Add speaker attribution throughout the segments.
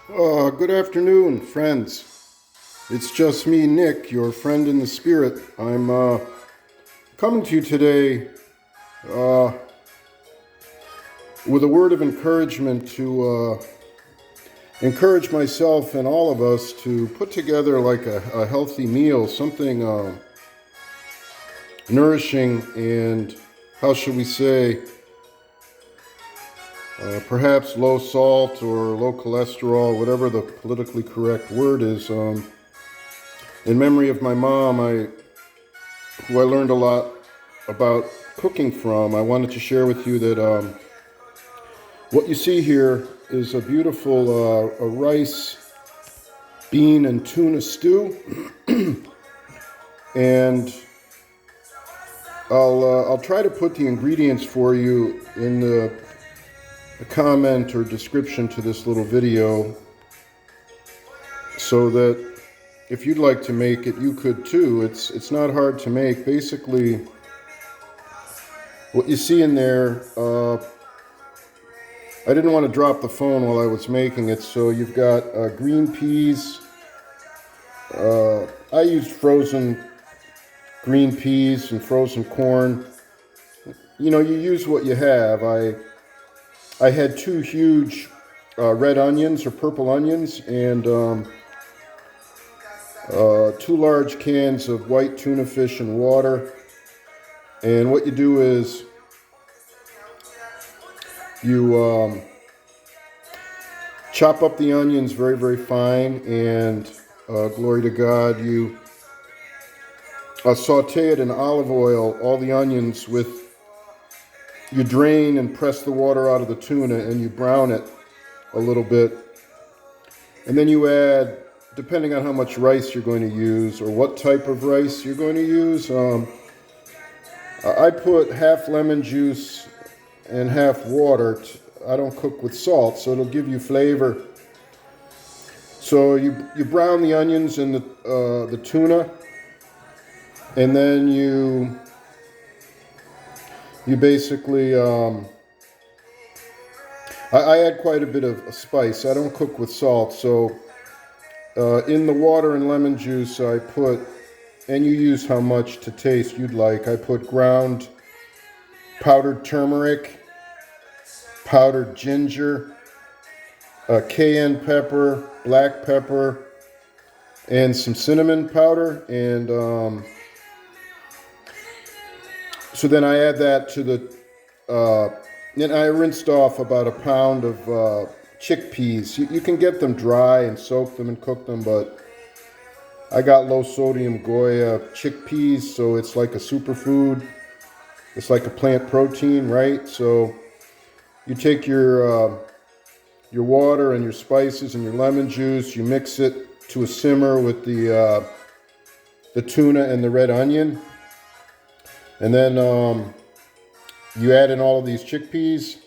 Speaker 1: Good afternoon, friends. It's just me, Nick, your friend in the spirit. I'm coming to you today uh, with a word of encouragement to encourage myself and all of us to put together like a healthy meal, something nourishing and, how should we say, perhaps low salt or low cholesterol, whatever the politically correct word is. In memory of my mom, who I learned a lot about cooking from, I wanted to share with you that what you see here is a beautiful a rice, bean, and tuna stew, and I'll try to put the ingredients for you in the comment or description to this little video, so that if you'd like to make it, you could too. It's not hard to make. Basically, what you see in there, I didn't want to drop the phone while I was making it, so you've got green peas. I used frozen green peas and frozen corn. You know, you use what you have. I had two huge red onions or purple onions and two large cans of white tuna fish and water. And what you do is you chop up the onions very, very fine, and glory to God, you saute it in olive oil, all the onions you drain and press the water out of the tuna, and you brown it a little bit. And then you add, depending on how much rice you're going to use or what type of rice you're going to use, I put half lemon juice and half water. I don't cook with salt, so it'll give you flavor. So you brown the onions and the tuna, and then you basically I add quite a bit of spice. I don't cook with salt, so in the water and lemon juice I put, and you use how much to taste you'd like, I put ground powdered turmeric, powdered ginger, cayenne pepper, black pepper, and some cinnamon powder. And so then I add that to then I rinsed off about a pound of chickpeas. You can get them dry and soak them and cook them, but I got low sodium Goya chickpeas, so it's like a superfood. It's like a plant protein, right? So you take your water and your spices and your lemon juice, you mix it to a simmer with the tuna and the red onion, and then you add in all of these chickpeas,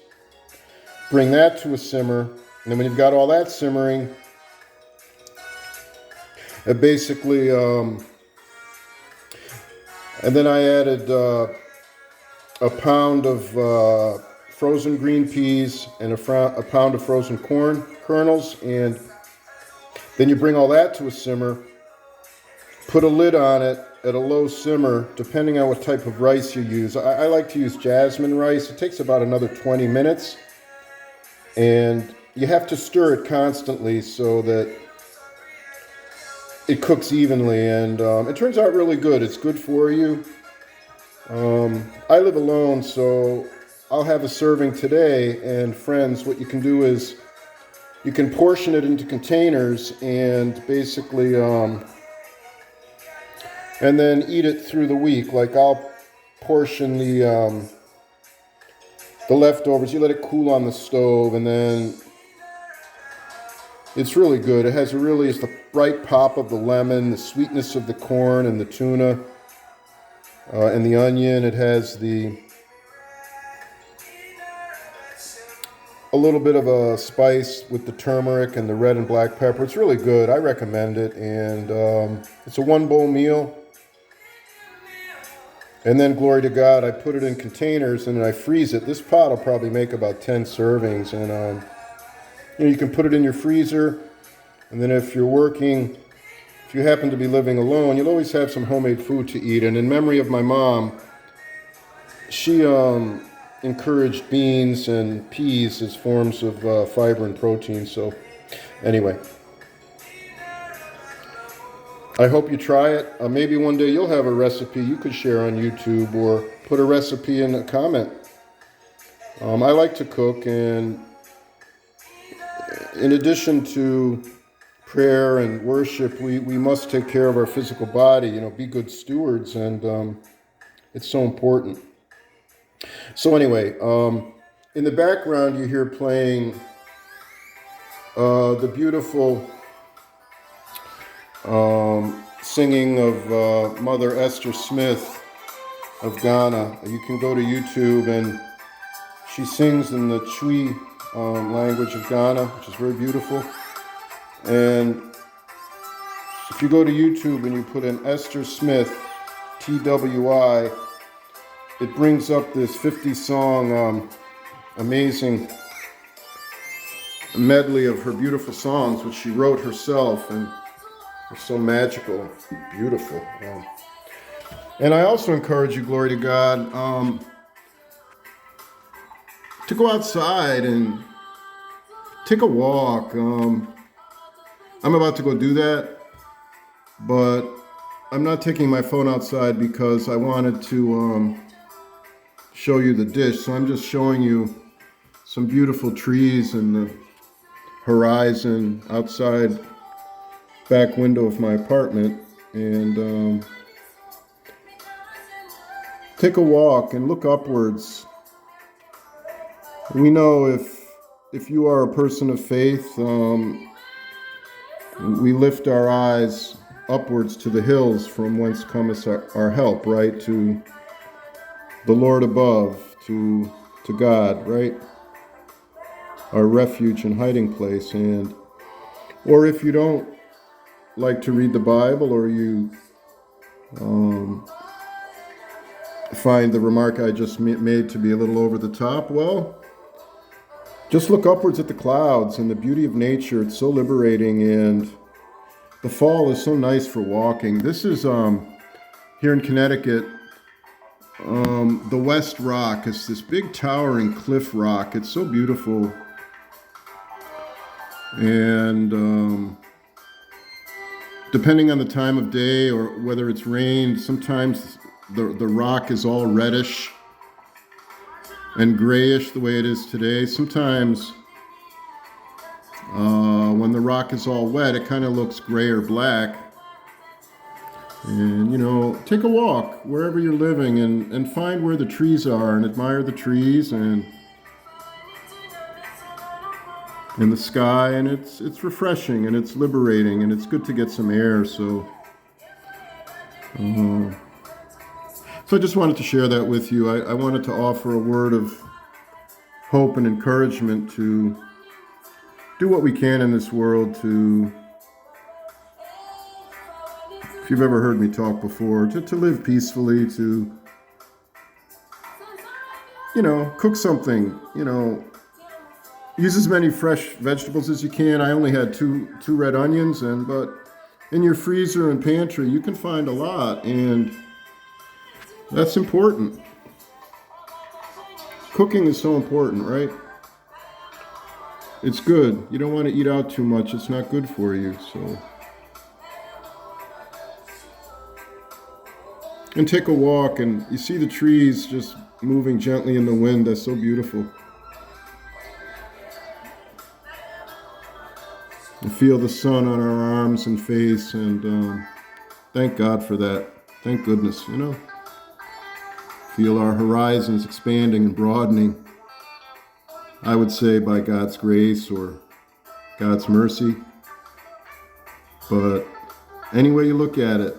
Speaker 1: bring that to a simmer, and then when you've got all that simmering, basically, and then I added a pound of frozen green peas and a pound of frozen corn kernels, and then you bring all that to a simmer, put a lid on it at a low simmer, depending on what type of rice you use. I like to use jasmine rice. It takes about another 20 minutes, and you have to stir it constantly so that it cooks evenly, and it turns out really good. It's good for you. I live alone, so I'll have a serving today, and friends, what you can do is you can portion it into containers and basically and then eat it through the week. Like, I'll portion the leftovers. You let it cool on the stove, and then it's really good. It's the bright pop of the lemon, the sweetness of the corn and the tuna, and the onion. It has a little bit of a spice with the turmeric and the red and black pepper. It's really good. I recommend it, and it's a one bowl meal. And then, glory to God, I put it in containers and I freeze it. This pot will probably make about 10 servings, and you can put it in your freezer. And then if you're working, if you happen to be living alone, you'll always have some homemade food to eat. And in memory of my mom, she encouraged beans and peas as forms of fiber and protein. So anyway, I hope you try it. Maybe one day you'll have a recipe you could share on YouTube or put a recipe in a comment. I like to cook, and in addition to prayer and worship, we must take care of our physical body, be good stewards, and it's so important. So anyway, in the background you hear playing the beautiful singing of Mother Esther Smith of Ghana. You can go to YouTube, and she sings in the Twi language of Ghana, which is very beautiful. And if you go to YouTube and you put in Esther Smith, TWI, it brings up this 50-song amazing medley of her beautiful songs, which she wrote herself, and they're so magical, beautiful. And I also encourage you, glory to God, to go outside and take a walk. I'm about to go do that, but I'm not taking my phone outside because I wanted to show you the dish. So I'm just showing you some beautiful trees and the horizon outside back window of my apartment, and take a walk and look upwards. We know if you are a person of faith, we lift our eyes upwards to the hills from whence cometh our help, right? To the Lord above, to God, right? Our refuge and hiding place. And or if you don't like to read the Bible, or you find the remark I just made to be a little over the top, well, just look upwards at the clouds and the beauty of nature. It's so liberating, and the fall is so nice for walking. This is here in Connecticut, the West Rock. It's this big towering cliff rock. It's so beautiful. And depending on the time of day or whether it's rained, sometimes the rock is all reddish and grayish the way it is today. Sometimes when the rock is all wet, it kind of looks gray or black. And, take a walk wherever you're living and find where the trees are and admire the trees and the sky. And it's refreshing and it's liberating and it's good to get some air. So I just wanted to share that with you. I wanted to offer a word of hope and encouragement to do what we can in this world to, if you've ever heard me talk before, to live peacefully, to, cook something, use as many fresh vegetables as you can. I only had two red onions, but in your freezer and pantry, you can find a lot, and that's important. Cooking is so important, right? It's good. You don't want to eat out too much. It's not good for you, so. And take a walk, and you see the trees just moving gently in the wind. That's so beautiful. You feel the sun on our arms and face, and thank God for that. Thank goodness, Feel our horizons expanding and broadening. I would say by God's grace or God's mercy. But any way you look at it,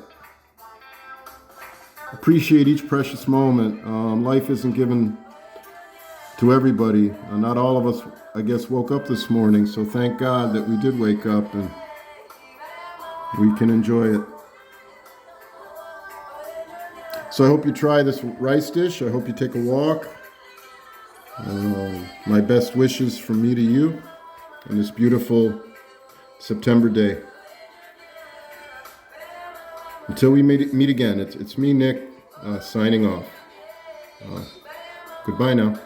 Speaker 1: appreciate each precious moment. Life isn't given to everybody. Not all of us, I guess, woke up this morning. So thank God that we did wake up and we can enjoy it. So I hope you try this rice dish. I hope you take a walk. My best wishes from me to you in this beautiful September day. Until we meet again, it's me, Nick, signing off. Goodbye now.